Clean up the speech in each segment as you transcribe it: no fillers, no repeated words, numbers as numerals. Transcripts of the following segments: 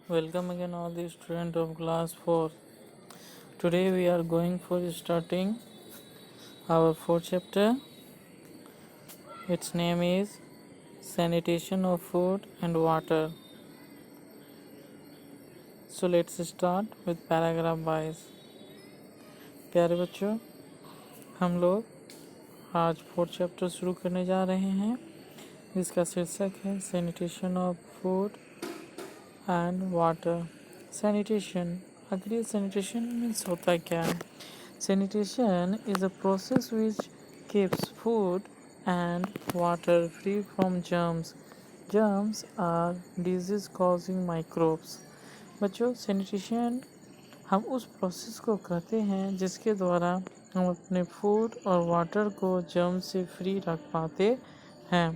Welcome again all the students of class 4. Today we are going for starting our fourth chapter. Its name is Sanitation of Food and Water. So let's start with paragraph wise. प्यारे बच्चों, हम लोग आज fourth chapter शुरू करने जा रहे हैं जिसका शीर्षक है sanitation of food and water. Sanitation, आखिर ये सैनिटेशन मीन्स होता क्या है? Sanitation is a process which keeps food and water free from germs. Germs are disease-causing microbes. बच्चों, sanitation हम उस प्रोसेस को कहते हैं जिसके द्वारा हम अपने फूड और वाटर को जर्म से फ्री रख पाते हैं.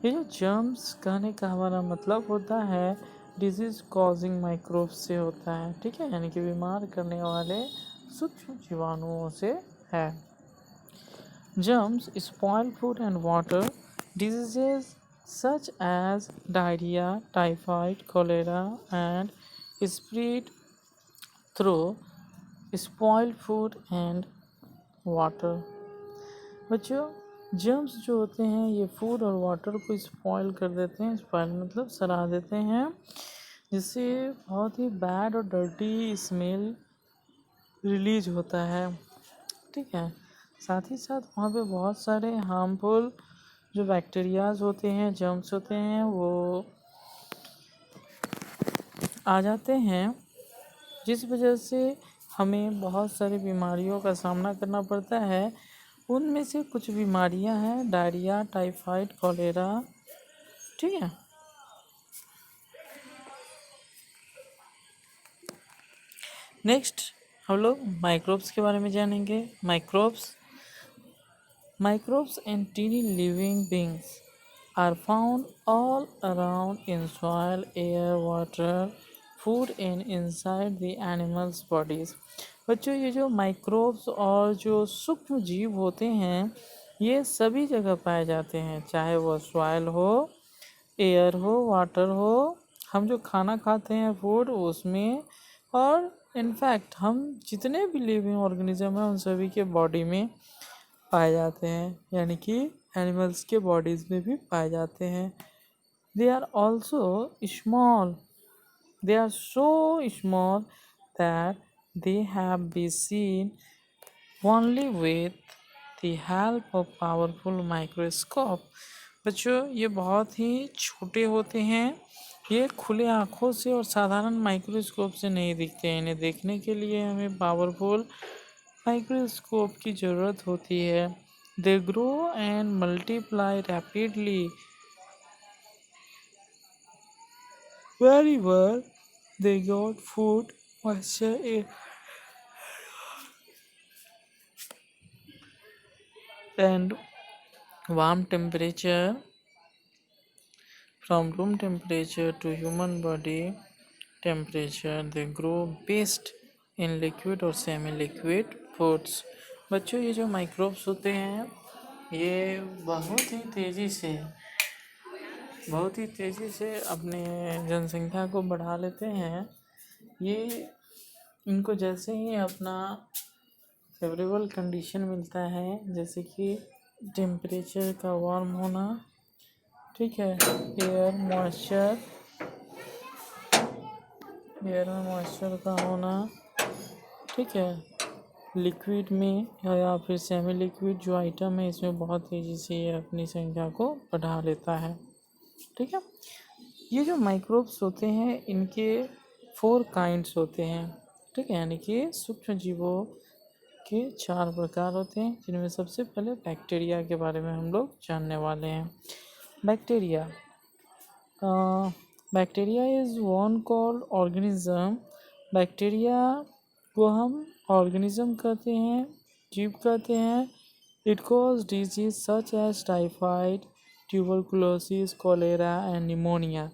ये जो जर्म्स कहने का हमारा मतलब होता है डिजीज़ कॉजिंग माइक्रोब्स से होता है. ठीक है, यानी कि बीमार करने वाले सूक्ष्म जीवाणुओं से है. Germs spoil food and water. Diseases such as diarrhea, typhoid, cholera and spread through spoiled food and water. बच्चों, जर्म्स जो होते हैं ये फूड और वाटर को स्पॉइल कर देते हैं. स्पॉइल मतलब सड़ा देते हैं, जिससे बहुत ही बैड और डर्टी स्मेल रिलीज होता है. ठीक है, साथ ही साथ वहाँ पे बहुत सारे हार्मफुल जो बैक्टीरियाज होते हैं, जर्म्स होते हैं, वो आ जाते हैं, जिस वजह से हमें बहुत सारी बीमारियों का सामना करना पड़ता है. उनमें से कुछ बीमारियां हैं डायरिया, टाइफाइड, कॉलेरा. ठीक है, नेक्स्ट हम लोग माइक्रोब्स के बारे में जानेंगे. Microbes and tiny living beings are found all around in soil, air, water, food and inside the animals' bodies. बच्चों, ये जो माइक्रोब्स और जो सूक्ष्म जीव होते हैं ये सभी जगह पाए जाते हैं, चाहे वो सॉइल हो, एयर हो, वाटर हो, हम जो खाना खाते हैं फूड उसमें, और इनफैक्ट हम जितने भी लिविंग ऑर्गेनिज्म हैं उन सभी के बॉडी में पाए जाते हैं, यानी कि एनिमल्स के बॉडीज़ में भी पाए जाते हैं. They are also small. They are so small that they have be seen only with the help of powerful microscope. बच्चों, ये बहुत ही छोटे होते हैं, ये खुले आँखों से और साधारण माइक्रोस्कोप से नहीं दिखते हैं. इन्हें देखने के लिए हमें पावरफुल माइक्रोस्कोप की ज़रूरत होती है. They grow and multiply rapidly wherever they got food, moisture and warm temperature. From room temperature to human body temperature, they grow best in liquid और semi liquid foods. बच्चों, ये जो माइक्रोब्स होते हैं ये बहुत ही तेज़ी से अपने जनसंख्या को बढ़ा लेते हैं. ये इनको जैसे ही अपना फेवरेबल कंडीशन मिलता है, जैसे कि टेम्परेचर का वार्म होना, ठीक है, एयर में मॉइस्चर का होना, ठीक है, लिक्विड में या फिर सेमी लिक्विड जो आइटम है इसमें बहुत तेज़ी से ये अपनी संख्या को बढ़ा लेता है. ठीक है, ये जो माइक्रोब्स होते हैं इनके 4 काइंड्स होते हैं. ठीक है, यानी कि सूक्ष्म जीवों के 4 प्रकार होते हैं, जिनमें सबसे पहले बैक्टीरिया के बारे में हम लोग जानने वाले हैं. Bacteria is one called organism. Bacteria को हम ऑर्गेनिज्म कहते हैं, जीव कहते हैं. It cause disease such as typhoid, tuberculosis, cholera and pneumonia.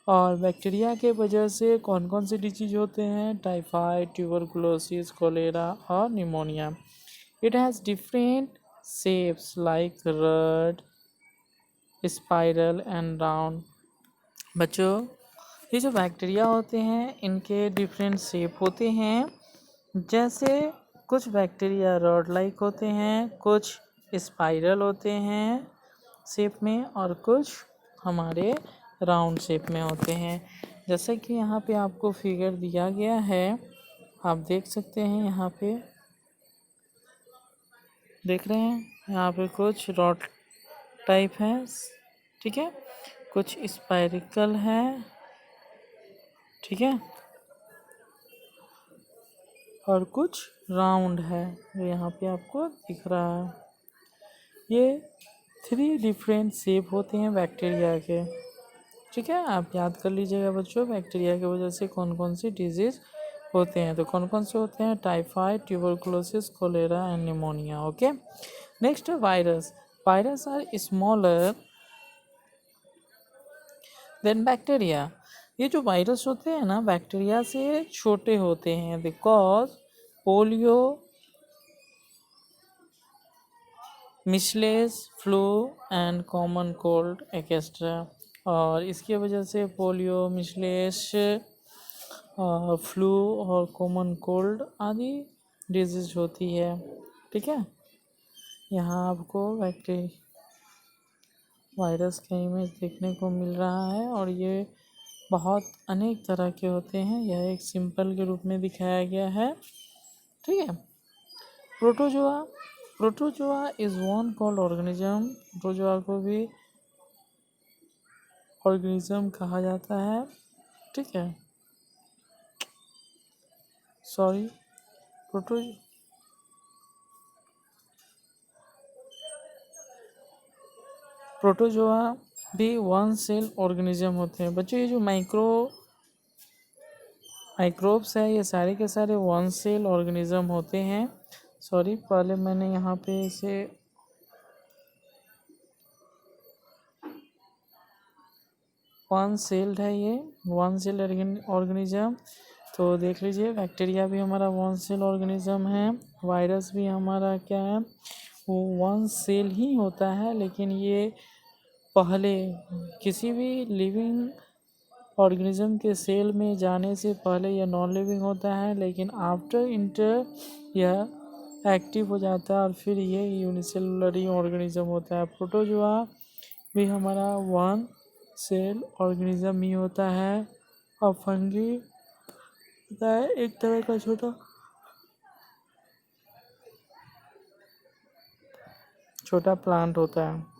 और बैक्टीरिया के वजह से कौन कौन से डिजीज होते हैं? टाइफाइड, ट्यूबरकुलोसिस, कोलेरा और pneumonia. It has different shapes like rod, spiral and round. बच्चों, ये जो बैक्टीरिया होते हैं इनके डिफरेंट शेप होते हैं। जैसे कुछ बैक्टीरिया रॉड लाइक होते हैं, कुछ स्पाइरल होते हैं शेप में, और कुछ हमारे राउंड शेप में होते हैं। जैसे कि यहाँ पे आपको फिगर दिया गया है, आप देख सकते हैं। यहाँ पे देख रहे हैं, यहाँ पे कुछ रॉड टाइप है, ठीक है, कुछ स्पाइरिकल है, ठीक है, और कुछ राउंड है जो यहाँ पे आपको दिख रहा है। ये 3 डिफरेंट शेप होते हैं बैक्टीरिया के, ठीक है। आप याद कर लीजिएगा बच्चों, बैक्टीरिया की वजह से कौन कौन सी डिजीज होते हैं। तो कौन कौन से होते हैं? Typhoid, tuberculosis, cholera and pneumonia. Okay, next virus. Virus are smaller than bacteria. ये जो वायरस होते हैं ना, बैक्टीरिया से छोटे होते हैं, because polio, measles, flu and common cold etcetera. और इसकी वजह से पोलियो, मिसलेस, फ्लू और कॉमन कोल्ड आदि डिजीज होती है, ठीक है। यहाँ आपको वायरस का इमेज देखने को मिल रहा है, और ये बहुत अनेक तरह के होते हैं। यह एक सिंपल के रूप में दिखाया गया है, ठीक है। Protozoa. Protozoa is one called organism. Protozoa को भी ऑर्गेनिज्म कहा जाता है, ठीक है। सॉरी, प्रोटो प्रोटोजोआ भी वन सेल ऑर्गेनिज्म होते हैं। बच्चों, ये जो माइक्रोब्स है, ये सारे के सारे वन सेल ऑर्गेनिज्म होते हैं। सॉरी, पहले मैंने यहाँ पे इसे वन सेल्ड है, ये वन सेल ऑर्गेनिज्म। तो देख लीजिए, बैक्टीरिया भी हमारा वन सेल ऑर्गेनिज्म है, वायरस भी हमारा क्या है, वो वन सेल ही होता है। लेकिन ये पहले किसी भी लिविंग ऑर्गेनिज्म के सेल में जाने से पहले यह नॉन लिविंग होता है, लेकिन आफ्टर इंटर यह एक्टिव हो जाता है, और फिर ये यूनिसेलुलर ऑर्गेनिज्म होता है। प्रोटोजोआ भी हमारा वन सेल ऑर्गेनिज्म ही होता है, और फंगी होता है एक तरह का छोटा प्लांट होता है।